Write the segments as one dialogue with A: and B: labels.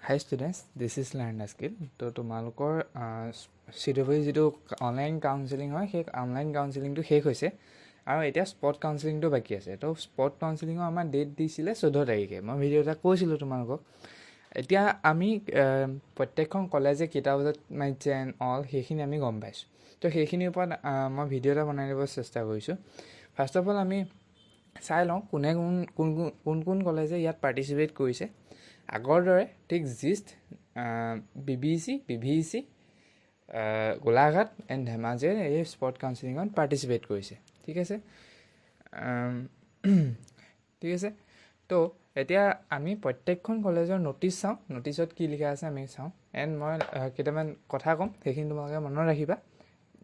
A: Hi students, this is Learn a Skill. তো তোমালোকৰ CW যিটো অনলাইন কাউন্সেলিং হয় সেই অনলাইন কাউন্সেলিংটো শেষ হৈছে আৰু এতিয়া স্পট কাউন্সেলিংটো বাকী আছে। তো স্পট কাউন্সেলিঙৰ আমাৰ ডেট দিছিলে 14 তাৰিখে। মই ভিডিঅ' এটা কৈছিলোঁ তোমালোকক। এতিয়া আমি প্ৰত্যেকখন কলেজে কেইটা বজাত মাৰিছে এণ্ড অল সেইখিনি আমি গম পাইছোঁ। তো সেইখিনিৰ ওপৰত মই ভিডিঅ' এটা বনাই দিব চেষ্টা কৰিছোঁ। ফাৰ্ষ্ট অফ অল আমি চাই লওঁ কোন কোন কলেজে ইয়াত পাৰ্টিচিপেট কৰিছে। আগৰ দৰে ঠিক জিষ্ট BVEC গোলাঘাট এণ্ড ধেমাজিৰ এই স্পট কাউন্সেলিঙত পাৰ্টিচিপেট কৰিছে। ঠিক আছে ঠিক আছে তো এতিয়া আমি প্ৰত্যেকখন কলেজৰ ন'টিচ চাওঁ। ন'টিচত কি লিখা আছে আমি চাওঁ এণ্ড মই কেইটামান কথা ক'ম, সেইখিনি তোমালোকে মনত ৰাখিবা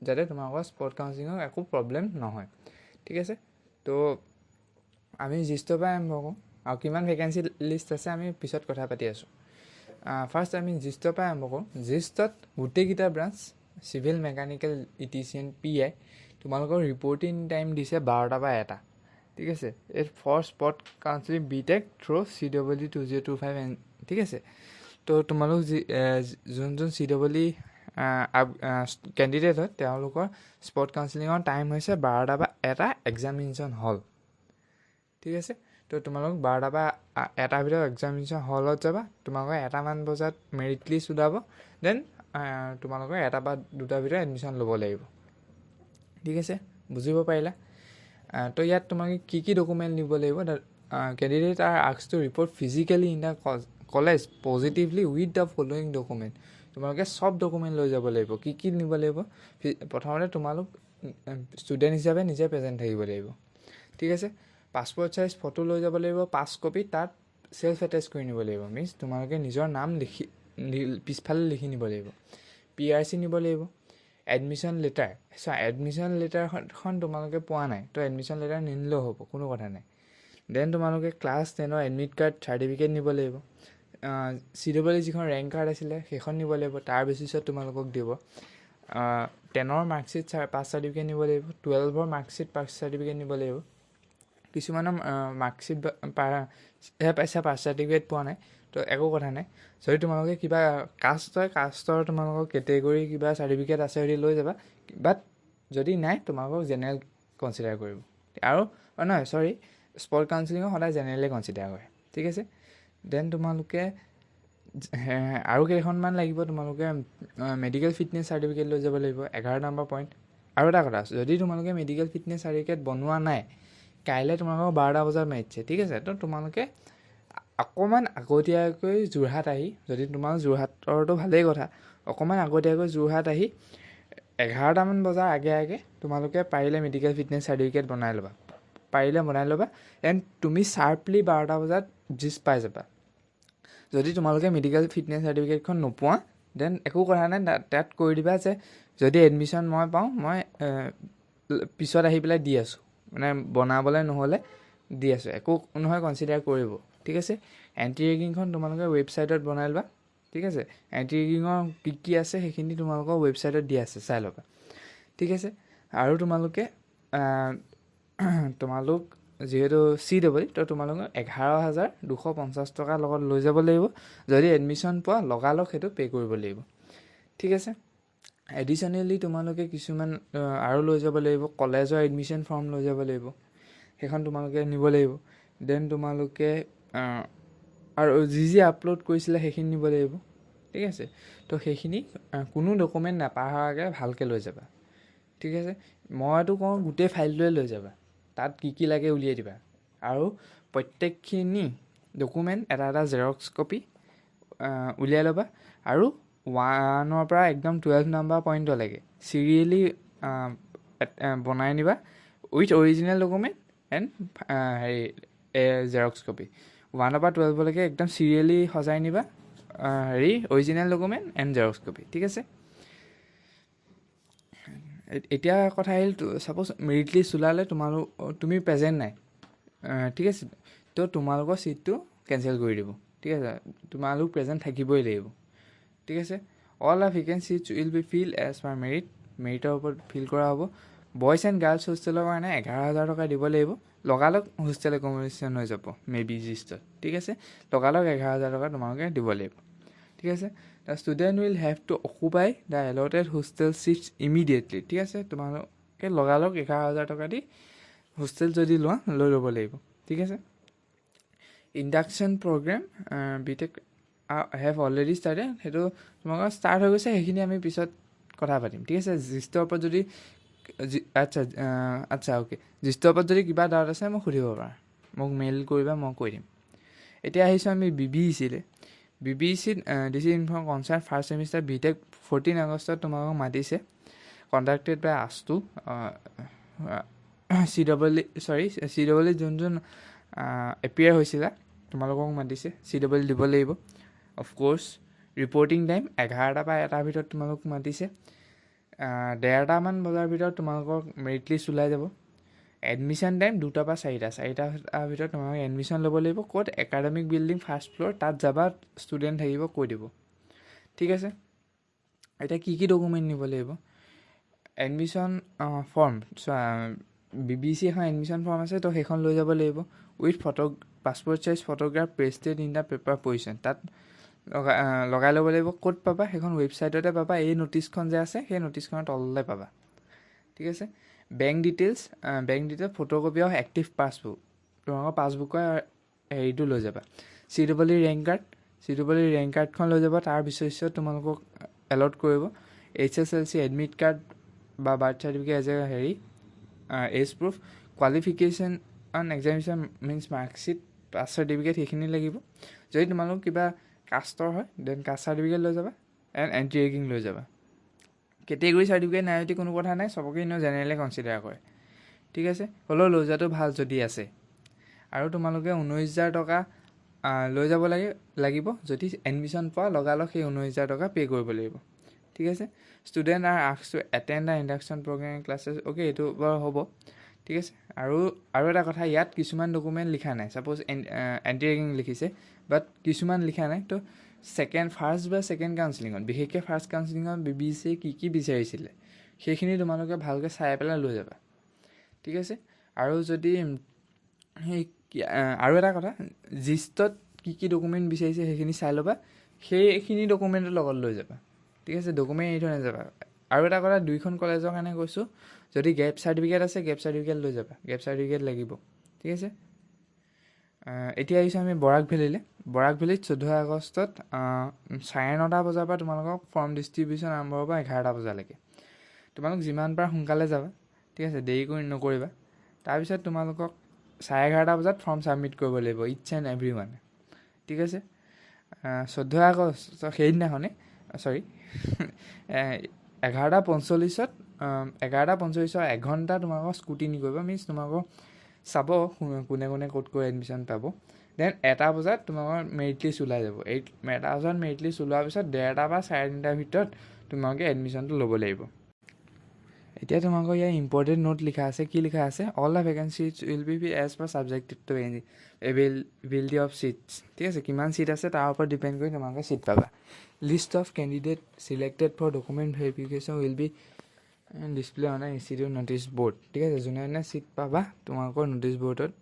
A: যাতে তোমালোকৰ স্পট কাউন্সেলিঙৰ একো প্ৰব্লেম নহয়। ঠিক আছে তো আমি জিষ্টৰ পৰা আৰম্ভ কৰোঁ আৰু কিমান ভেকেঞ্চি লিষ্ট আছে আমি পিছত কথা পাতি আছোঁ। ফাৰ্ষ্ট আমি জিষ্টৰ পৰা আৰম্ভ কৰোঁ। জিষ্টত গোটেইকেইটা ব্ৰাঞ্চ চিভিল, মেকানিকেল, ইটিচিয়ান, PI তোমালোকৰ ৰিপৰ্টিং টাইম দিছে 12টা পৰা 1টা। ঠিক আছে এই for spot counselling BTech through CW 2025 ঠিক আছে। তো তোমালোক যোন CW কেণ্ডিডেট হয় তেওঁলোকৰ স্পট কাউন্সেলিঙৰ টাইম হৈছে 12টা পৰা 1টা এক্সামিনেশ্যন হল। ঠিক আছে তো তোমালোক 12টা পৰা 1টাৰ ভিতৰত এক্সামিনেশ্যন হলত যাবা। তোমালোকে 1টামান বজাত মেৰিট লিষ্ট ওলাব, দেন তোমালোকে 1টা বা 2টাৰ ভিতৰত এডমিশ্যন ল'ব লাগিব। ঠিক আছে বুজিব পাৰিলা। তো ইয়াত তোমালোকে কি ডকুমেণ্ট নিব লাগিব। Candidate R asked two report physically in the college positively with the following document. তোমালোকে চব ডকুমেণ্ট লৈ যাব লাগিব। কি নিব লাগিব? প্ৰথমতে তোমালোক ষ্টুডেণ্ট হিচাপে নিজে প্ৰেজেণ্ট থাকিব লাগিব। ঠিক আছে পাছপৰ্ট চাইজ ফটো লৈ যাব লাগিব 5 কপি, তাত চেল্ফ এটেচ কৰি নিব লাগিব। মিনছ তোমালোকে নিজৰ নাম পিছফালে লিখি নিব লাগিব। PRC নিব লাগিব। এডমিশ্যন লেটাৰ এডমিশ্যন লেটাৰখন তোমালোকে পোৱা নাই তো এডমিশ্যন লেটাৰ নিনিলেও হ'ব, কোনো কথা নাই। দেন তোমালোকে ক্লাছ 10ৰ এডমিট কাৰ্ড চাৰ্টিফিকেট নিব লাগিব। CW যিখন ৰেংক কাৰ্ড আছিলে সেইখন নিব লাগিব, তাৰ বেচিছত তোমালোকক দিব। 10ৰ মাৰ্কশ্বিট পাছ চাৰ্টিফিকেট নিব লাগিব। 12ৰ মাৰ্কশ্বিট পাছ চাৰ্টিফিকেট নিব লাগিব। কিছুমানৰ মাৰ্কশ্বিট পাইছা পাছ চাৰ্টিফিকেট পোৱা নাই তো একো কথা নাই। যদি তোমালোকে কিবা কাষ্ট হয় কাষ্টৰ তোমালোকৰ কেটেগৰী কিবা চাৰ্টিফিকেট আছে যদি লৈ যাবা, বাট যদি নাই তোমালোকক জেনেৰেল কনচিডাৰ কৰিব। আৰু নহয় চৰি স্পট কাউন্সেলিঙক সদায় জেনেৰেলে কনচিডাৰ কৰে। ঠিক আছে দেন তোমালোকে আৰু কেইখনমান লাগিব। তোমালোকে মেডিকেল ফিটনেছ চাৰ্টিফিকেট লৈ যাব লাগিব 11 নম্বৰ পইণ্ট। আৰু এটা কথা, যদি তোমালোকে মেডিকেল ফিটনেছ চাৰ্টিফিকেট বনোৱা নাই, কাইলৈ তোমালোকৰ 12টা বজাত মাৰিছে। ঠিক আছে তো তোমালোকে অকণমান আগতীয়াকৈ যোৰহাট আহি, যদি তোমাৰ যোৰহাটৰটো ভালেই কথা, অকণমান আগতীয়াকৈ যোৰহাট আহি 11টামান বজাৰ আগে তোমালোকে পাৰিলে মেডিকেল ফিটনেছ চাৰ্টিফিকেট বনাই ল'বা। এণ্ড তুমি শ্বাৰ্পলি 12টা বজাত জিষ্ট পাই যাবা। যদি তোমালোকে মেডিকেল ফিটনেছ চাৰ্টিফিকেটখন নোপোৱা দেন একো কথা নাই, তাত কৈ দিবা যে যদি এডমিশ্যন মই পাওঁ মই পিছত আহি পেলাই দি আছোঁ, মানে বনাবলৈ নহ'লে দি আছোঁ, একো নহয় কনচিডাৰ কৰিব। ঠিক আছে এণ্টি ৰেগিংখন তোমালোকে ৱেবছাইটত বনাই ল'বা। ঠিক আছে এণ্টি ৰেগিঙৰ কি আছে সেইখিনি তোমালোকৰ ৱেবছাইটত দিয়া আছে, চাই ল'বা। ঠিক আছে আৰু তোমালোক যিহেতু CW তো তোমালোকে 11,250 টকাৰ লগত লৈ যাব লাগিব। যদি এডমিশ্যন পোৱা লগালগ সেইটো পে' কৰিব লাগিব। ঠিক আছে এডিশ্যনেলি তোমালোকে কিছুমান আৰু লৈ যাব লাগিব। কলেজৰ এডমিশ্যন ফৰ্ম লৈ যাব লাগিব, সেইখন তোমালোকে নিব লাগিব। দেন তোমালোকে আৰু যি আপলোড কৰিছিলে সেইখিনি নিব লাগিব। ঠিক আছে তো সেইখিনি কোনো ডকুমেণ্ট নাপাহৰাকৈ ভালকৈ লৈ যাবা। ঠিক আছে মইতো কওঁ গোটেই ফাইলটোৱে লৈ যাবা, তাত কি লাগে উলিয়াই দিবা। আৰু প্ৰত্যেকখিনি ডকুমেণ্ট এটা জেৰক্স কপি উলিয়াই ল'বা। আৰু 1ৰ পৰা একদম 12 নম্বৰ পইণ্টলৈকে চিৰিয়েলি বনাই নিবা with original document and xerox copy. 1ৰ পৰা 12লৈকে একদম চিৰিয়েলি সজাই নিবা original document and xerox copy. ঠিক আছে এতিয়া কথা আহিল, ছাপ'জ মেৰিট লিষ্ট ওলালে তুমি প্ৰেজেণ্ট নাই। ঠিক আছে তো তোমালোকৰ ছিটটো কেঞ্চেল কৰি দিব। ঠিক আছে তোমালোক প্ৰেজেণ্ট থাকিবই লাগিব। ঠিক আছে all the vacancies will be fill as per মেৰিটৰ ওপৰত ফিল কৰা হ'ব। বইজ এণ্ড গাৰ্লছ হোষ্টেলৰ কাৰণে 11,000 টকা দিব লাগিব। লগালগ হোষ্টেল একমডেশ্যন হৈ যাব মে বি জিষ্টত। ঠিক আছে লগালগ 11,000 টকা তোমালোকে দিব লাগিব। ঠিক আছে the student will have to occupy the allotted hostel seats immediately ঠিক আছে তোমালোকে লগালগ 11,000 টকা দি হোষ্টেল যদি লোৱা লৈ ল'ব লাগিব ঠিক আছে induction programme BTech have already started সেইটো তোমালোকৰ ষ্টাৰ্ট হৈ গৈছে সেইখিনি আমি পিছত কথা পাতিম ঠিক আছে জিষ্টৰ ওপৰত যদি আচ্ছা অ'কে জিষ্টৰ ওপৰত যদি কিবা ডাউট আছে মোক সুধিব পাৰা মোক মেইল কৰিবা মই কৈ দিম এতিয়া আহিছোঁ আমি BBECলৈ BBECত this inform concern first semester BTech 14 আগষ্টত তোমালোকক মাতিছে কণ্ডাক্টেড বাই আছটো CWE যোন এপিয়াৰ হৈছিলে তোমালোকক মাতিছে CWE দিব লাগিব অফক'ৰ্ছ ৰিপৰ্টিং টাইম 11টা পৰা 1টাৰ ভিতৰত তোমালোকক মাতিছে 1:30মান বজাৰ ভিতৰত তোমালোকৰ মেৰিট লিষ্ট ওলাই যাব এডমিশ্যন টাইম 2টা পৰা 4টাৰ ভিতৰত তোমালোকে এডমিশ্যন ল'ব লাগিব ক'ত একাডেমিক বিল্ডিং ফাৰ্ষ্ট ফ্ল'ৰ তাত যাবা ষ্টুডেণ্ট থাকিব কৈ দিব ঠিক আছে এতিয়া কি ডকুমেণ্ট নিব লাগিব এডমিশ্যন ফৰ্ম BBEC এখন এডমিশ্যন ফৰ্ম আছে তো সেইখন লৈ যাব লাগিব with passport size photograph pasted in the paper position তাত লগাই ল'ব লাগিব ক'ত পাবা সেইখন ৱেবছাইটতে পাবা এই ন'টিছখন যে আছে সেই ন'টিছখনৰ তললৈ পাবা ঠিক আছে bank details photocopy of active passbook তোমালোকৰ পাছবুকৰ হেৰিটো লৈ যাবা CWE ৰেংক কাৰ্ডখন লৈ যাব তাৰ পিছত তোমালোকক এলট কৰিব HSLC এডমিট কাৰ্ড বা বাৰ্থ চাৰ্টিফিকেট এজ এ হেৰি age proof qualification on examination means marksheet pass certificate সেইখিনি লাগিব যদি তোমালোক কিবা কাষ্টৰ হয় দেন কাষ্ট চাৰ্টিফিকেট লৈ যাবা এণ্ড এণ্ট্ৰি ৰেগিং লৈ যাবা কেটেগৰী চাৰ্টিফিকেট নাই যদি কোনো কথা নাই চবকে এনেও জেনেৰেলে কনচিডাৰ কৰে ঠিক আছে হ'লেও লৈ যোৱাটো ভাল যদি আছে আৰু তোমালোকে 19,000 টকা লৈ যাব লাগিব যদি এডমিশ্যন পোৱা লগালগ সেই 19,000 টকা পে' কৰিব লাগিব ঠিক আছে student are asked to attend the induction programme classes okay এইটো বাৰু হ'ব ঠিক আছে আৰু এটা কথা ইয়াত কিছুমান ডকুমেণ্ট লিখা নাই ছাপ'জ এণ্ট্ৰি ৰেগিং লিখিছে বাট কিছুমান লিখা নাই তো ফাৰ্ষ্ট বা ছেকেণ্ড কাউন্সিলিঙত বিশেষকৈ ফাৰ্ষ্ট কাউন্সিলিঙত BBEC কি বিচাৰিছিলে সেইখিনি তোমালোকে ভালকৈ চাই পেলাই লৈ যাবা ঠিক আছে আৰু যদি সেই আৰু এটা কথা জিষ্টত কি ডকুমেণ্ট বিচাৰিছে সেইখিনি চাই ল'বা সেইখিনি ডকুমেণ্টৰ লগত লৈ যাবা ঠিক আছে ডকুমেণ্ট এৰি থৈ নাযাবা আৰু এটা কথা 2খন কলেজৰ কাৰণে কৈছোঁ যদি গেপ চাৰ্টিফিকেট আছে গেপ চাৰ্টিফিকেট লৈ যাবা গেপ চাৰ্টিফিকেট লাগিব ঠিক আছে এতিয়া আহিছোঁ আমি বৰাক ভেলীত 14 আগষ্টত 9:30 বজাৰ পৰা তোমালোকক ফৰ্ম ডিষ্ট্ৰিবিউশ্যন আৰম্ভ হ'ব 11টা বজালৈকে তোমালোক যিমান পাৰা সোনকালে যাবা ঠিক আছে দেৰি কৰি নকৰিবা তাৰপিছত তোমালোকক 11:30 বজাত ফৰ্ম ছাবমিট কৰিব লাগিব ইটছ এণ্ড এভৰি ওৱান ঠিক আছে 14 আগষ্ট সেইদিনাখনে 11:45 এঘণ্টা তোমালোকক স্কুটিনি কৰিব মিনছ তোমালোকক চাব কোনে ক'ত এডমিশ্যন পাব দেন 1টা বজাত তোমালোকৰ মেৰিট লিষ্ট ওলাই যাব 1টা বজাত মেৰিট লিষ্ট ওলোৱাৰ পিছত 1:30 বা 3:30 ভিতৰত তোমালোকে এডমিশ্যনটো ল'ব লাগিব এতিয়া তোমালোকৰ ইয়াৰ ইম্পৰ্টেণ্ট নোট লিখা আছে কি লিখা আছে all the vacancies will be as per subjective to availability of seats ঠিক আছে কিমান ছিট আছে তাৰ ওপৰত ডিপেণ্ড কৰি তোমালোকে ছিট পাবা list of candidate selected for document verification will be display on institute notice board ঠিক আছে যোনে ছিট পাবা তোমালোকৰ ন'টিছ ব'ৰ্ডত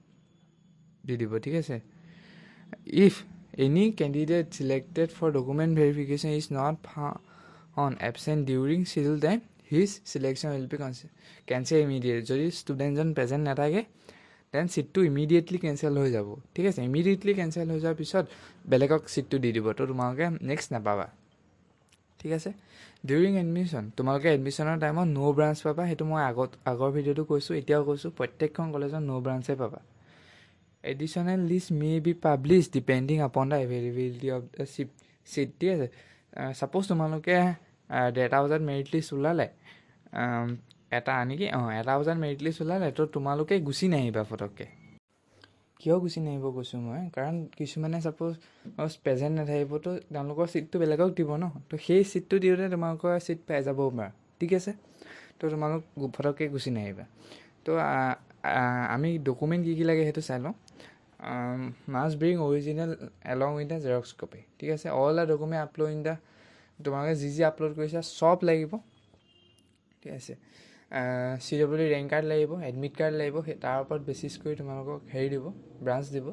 A: দি দিব ঠিক আছে if any candidate selected for document verification is not found absent during schedule time his selection will be cancel immediate যদি ষ্টুডেণ্টজন প্ৰেজেণ্ট নাথাকে দেন ছিটটো ইমিডিয়েটলি কেঞ্চেল হৈ যাব ঠিক আছে ইমিডিয়েটলি কেঞ্চেল হৈ যোৱাৰ পিছত বেলেগক ছিটটো দি দিব তো তোমালোকে নেক্সট নাপাবা ঠিক আছে ডিউৰিং এডমিশ্যন তোমালোকে এডমিশ্যনৰ টাইমত ন' ব্ৰাঞ্চ পাবা সেইটো মই আগৰ ভিডিঅ'টো কৈছোঁ এতিয়াও কৈছোঁ প্ৰত্যেকখন কলেজত ন' ব্ৰাঞ্চে পাবা additional list may be publish depending upon the availability of the seat ঠিক আছে ছাপ'জ তোমালোকে 1:30 বজাত মেৰিট লিষ্ট ওলালে 1:00 বজাত মেৰিট লিষ্ট ওলালে তো তোমালোকে গুচি নাহিবা ফটককৈ কিয় গুচি নাহিব কৈছোঁ মই কাৰণ কিছুমানে ছাপ'জ প্ৰেজেণ্ট নাথাকিবতো তেওঁলোকৰ ছিটটো বেলেগক দিব ন তো সেই ছিটটো দিওঁতে তোমালোকৰ ছিট পাই যাবও পাৰা ঠিক আছে তো তোমালোক ফটককৈ গুচি নাহিবা তো আমি ডকুমেণ্ট কি লাগে সেইটো চাই লওঁ must bring original along with the Xerox copy ঠিক আছে all the document upload in the তোমালোকে যি আপলোড কৰিছা চব লাগিব ঠিক আছে CWE ৰেংক কাৰ্ড লাগিব এডমিট কাৰ্ড লাগিব তাৰ ওপৰত বেচিছ কৰি তোমালোকক হেৰি দিব ব্ৰাঞ্চ দিব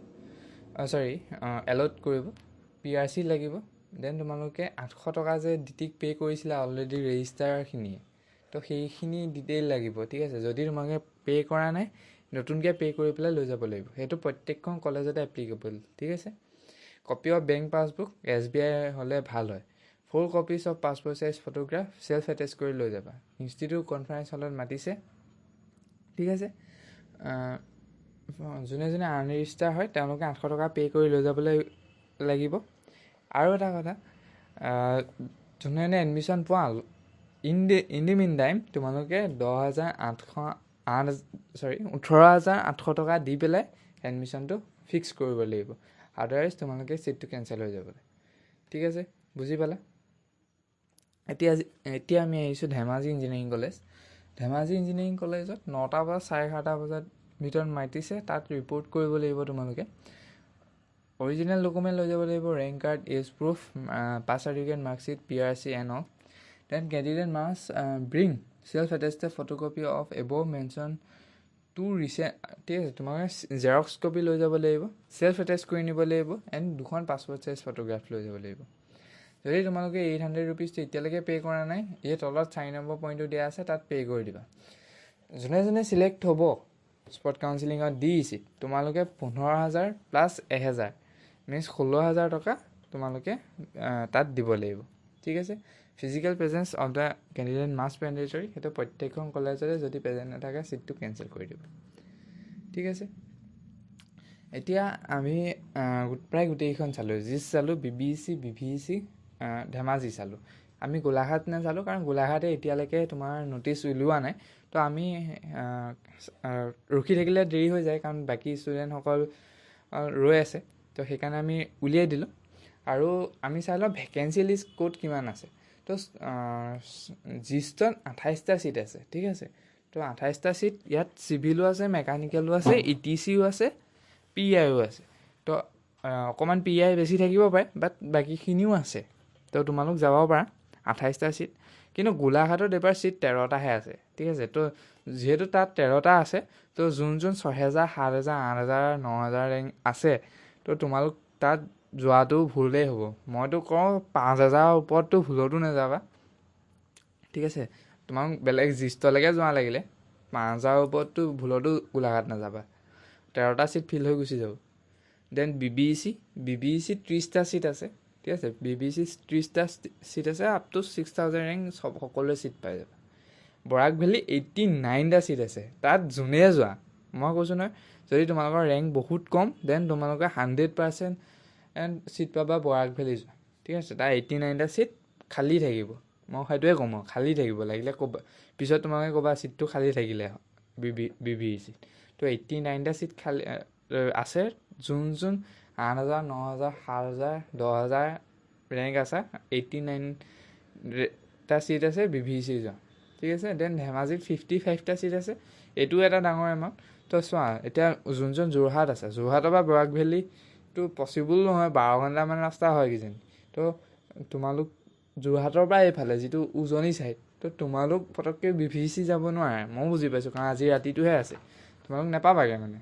A: এলট কৰিব PRC লাগিব দেন তোমালোকে 800 টকা যে ডিটিক পে' কৰিছিলা অলৰেডি ৰেজিষ্টাৰখিনিয়ে, তো সেইখিনি ডিটেইল লাগিব, ঠিক আছে। যদি তোমালোকে পে' কৰা নাই, নতুনকৈ পে' কৰি পেলাই লৈ যাব লাগিব। সেইটো প্ৰত্যেকখন কলেজতে এপ্লিকেবল, ঠিক আছে। Copy of bank passbook SBI হ'লে ভাল হয়। 4 copies of passport size photograph self attach কৰি লৈ যাবা। ইনষ্টিটিউট কনফাৰেঞ্চ হলত মাতিছে, ঠিক আছে। যোনে যোনে আনৰেজিষ্টাৰ হয় তেওঁলোকে 800 টকা পে' কৰি লৈ যাবলৈ লাগিব। আৰু এটা কথা, যোনে যোনে এডমিশ্যন পোৱা ইন দি মিন টাইম তোমালোকে 18,800 টকা দি পেলাই এডমিশ্যনটো ফিক্স কৰিব লাগিব। আদাৰৱাইজ তোমালোকে ছিটটো কেঞ্চেল হৈ যাবলৈ, ঠিক আছে। বুজি পালা? এতিয়া আমি আহিছোঁ Dhemaji engineering college. Dhemaji engineering কলেজত 9টা বজাত 11:30 বজাত ভিতৰত মাতিছে। তাত ৰিপৰ্ট কৰিব লাগিব তোমালোকে। অৰিজিনেল ডকুমেণ্ট লৈ যাব লাগিব, rank card, age proof, pass certificate, marksheet, PRC and all. Then candidate must bring self attested photocopy of above mention to recent, ঠিক আছে। তোমালোকে জেৰক্স কপি লৈ যাব লাগিব, চেল্ফ এটেচ কৰি নিব লাগিব, এণ্ড 2খন পাছপৰ্ট চাইজ ফটোগ্ৰাফ লৈ যাব লাগিব। যদি তোমালোকে 800 ৰুপিজটো এতিয়ালৈকে পে' কৰা নাই, এই তলত 4 নম্বৰ পইণ্টটো দিয়া আছে, তাত পে' কৰি দিবা। যোনে যোনে চিলেক্ট হ'ব স্পট কাউন্সিলিঙত দিছে, তোমালোকে 15,000 প্লাছ 1,000 মিনছ 16,000 টকা তোমালোকে তাত দিব লাগিব, ঠিক আছে। Physical presence of the candidate must mandatory, সেইটো প্ৰত্যেকখন কলেজতে যদি প্ৰেজেণ্ট নাথাকে ছিটটো কেঞ্চেল কৰি দিব, ঠিক আছে। এতিয়া আমি প্ৰায় গোটেইকেইখন চালোঁ। জিচ চালোঁ, BBC, BVEC, ধেমাজি চালোঁ। আমি গোলাঘাট নাচালোঁ কাৰণ গোলাঘাটে এতিয়ালৈকে তোমাৰ ন'টিচ উলিওৱা নাই। তো আমি ৰখি থাকিলে দেৰি হৈ যায় কাৰণ বাকী ষ্টুডেণ্টসকল ৰৈ আছে, তো সেইকাৰণে আমি উলিয়াই দিলোঁ। আৰু আমি চাই লওঁ ভেকেঞ্চি লিষ্ট ক'ত কিমান আছে। তো জিষ্টত 28টা ছিট আছে, ঠিক আছে। তো 28টা ছিট ইয়াত চিভিলো আছে, মেকানিকেলো আছে, ETCও আছে, PIও আছে। তো অকণমান PI বেছি থাকিব পাৰে, বাট বাকীখিনিও আছে। তো তোমালোক যাব পাৰা 28টা ছিট। কিন্তু গোলাঘাটত এইবাৰ ছিট 13টাহে আছে, ঠিক আছে। তো যিহেতু তাত 13টা আছে, তো যোন 6,000, 7,000, 8,000, 9,000 ৰেংক আছে, তো তোমালোক তাত যোৱাটো ভুলেই হ'ব। মইতো কওঁ 5,000 ওপৰততো ভুলতো নাযাবা, ঠিক আছে। তোমাক বেলেগ জিষ্টলৈকে যোৱা লাগিলে 5,000 ওপৰততো ভুলতো গোলাঘাট নাযাবা। 13টা ছিট ফিল হৈ গুচি যাব। দেন BBC 30টা ছিট আছে, ঠিক আছে। BBC 30টা ছিট আছে, আপ টু 6,000 ৰেংক সকলোৱে ছিট পাই যাব। বৰাক ভেলী 89টা ছিট আছে। তাত যোনে যোৱা, মই কৈছোঁ নহয়, যদি তোমালোকৰ ৰেংক বহুত কম দেন তোমালোকে 100% ছিট পাবা বৰাক ভেলী যোৱা, ঠিক আছে। তাৰ 89টা ছিট খালী থাকিব। মই সেইটোৱে ক'ম, খালী থাকিব লাগিলে ক'বা, পিছত তোমালোকে ক'বা ছিটটো খালী থাকিলে BBC। তো 89টা ছিট খালী আছে। যোন 8,000, 9,000, 7,000, 10,000 ৰেংক আছে, 89টা ছিট আছে BBC যোৱা, ঠিক আছে। দেন ধেমাজিত 55টা ছিট আছে, এইটোও এটা ডাঙৰ এমাউণ্ট। তো চোৱা, এতিয়া যোন যোৰহাট আছে, যোৰহাটৰ পৰা বৰাক ভেলীটো পচিবল নহয়, 12 ঘণ্টামান ৰাস্তা হয় কিজানি। তো তোমালোক যোৰহাটৰ পৰা এইফালে যিটো উজনি ছাইড, তো তোমালোক পটককৈ BBC যাব নোৱাৰে। ময়ো বুজি পাইছোঁ কাৰণ আজি ৰাতিটোহে আছে, তোমালোক নাপাবাগৈ মানে,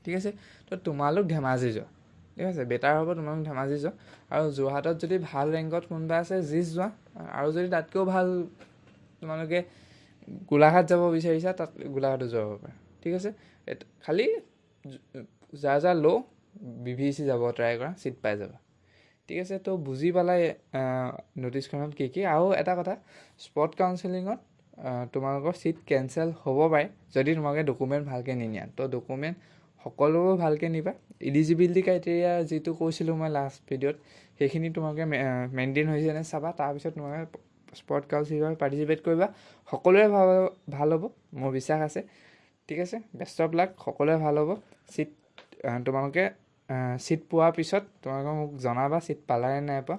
A: ঠিক আছে। তো তোমালোক ধেমাজি যোৱা, ঠিক আছে। বেটাৰ হ'ব তোমালোক ধেমাজি যোৱা। আৰু যোৰহাটত যদি ভাল ৰেংকত কোনোবা আছে জিচ যোৱা, আৰু যদি তাতকৈও ভাল তোমালোকে গোলাঘাট যাব বিচাৰিছা তাত গোলাঘাটো যাব পাৰা, ঠিক আছে। খালি যাৰ ল' BBC যাব ট্ৰাই কৰা, ছিট পাই যাবা, ঠিক আছে। তো বুজি পালাই ন'টিছখনত কি। আৰু এটা কথা, স্পট কাউন্সিলিঙত তোমালোকৰ ছিট কেঞ্চেল হ'ব পাৰে যদি তোমালোকে ডকুমেণ্ট ভালকৈ নিনিয়া। তো ডকুমেণ্ট সকলোবোৰ ভালকৈ নিবা। ইলিজিবিলিটি ক্ৰাইটেৰিয়া যিটো কৈছিলোঁ মই লাষ্ট ভিডিঅ'ত, সেইখিনি তোমালোকে মেইনটেইন হৈছে নে চাবা। তাৰপিছত তোমালোকে স্পট কাউন্সিলিঙত পাৰ্টিচিপেট কৰিবা। সকলোৰে ভাল হ'ব, মোৰ বিশ্বাস আছে, ঠিক আছে। বেষ্ট অফ লাক, সকলোৰে ভাল হ'ব। তোমালোকে ছিট পোৱাৰ পিছত তোমালোকে মোক জনাবা ছিট পালাই নাই পোৱা,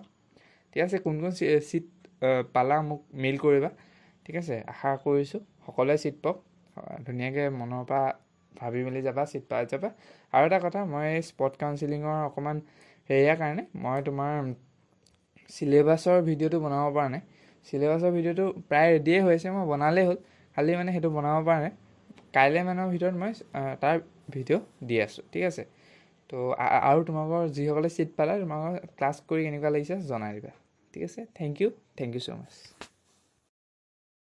A: ঠিক আছে। কোন কোন ছিট পালা মোক মেইল কৰিবা, ঠিক আছে। আশা কৰিছোঁ সকলোৱে ছিট পাওক, ধুনীয়াকৈ মনৰ পৰা ভাবি মেলি যাবা, ছিট পাই যাবা। আৰু এটা কথা, মই স্পট কাউন্সিলিঙৰ অকণমান হেৰিয়াৰ কাৰণে মই তোমাৰ চিলেবাছৰ ভিডিঅ'টো বনাব পৰা নাই। চিলেবাছৰ ভিডিঅ'টো প্ৰায় ৰেডিয়ে হৈ আছে, মই বনালেই হ'ল, খালি মানে সেইটো বনাব পৰা নাই। কাইলৈ মানৰ ভিতৰত মই তাৰ ভিডিঅ' দি আছোঁ, ঠিক আছে। তো আৰু তোমালোকৰ যিসকলে ছিট পালা তোমালোকৰ ক্লাছ কৰি কেনেকুৱা লাগিছে জনাই দিবা ঠিক আছে থেংক ইউ ছ' মাছ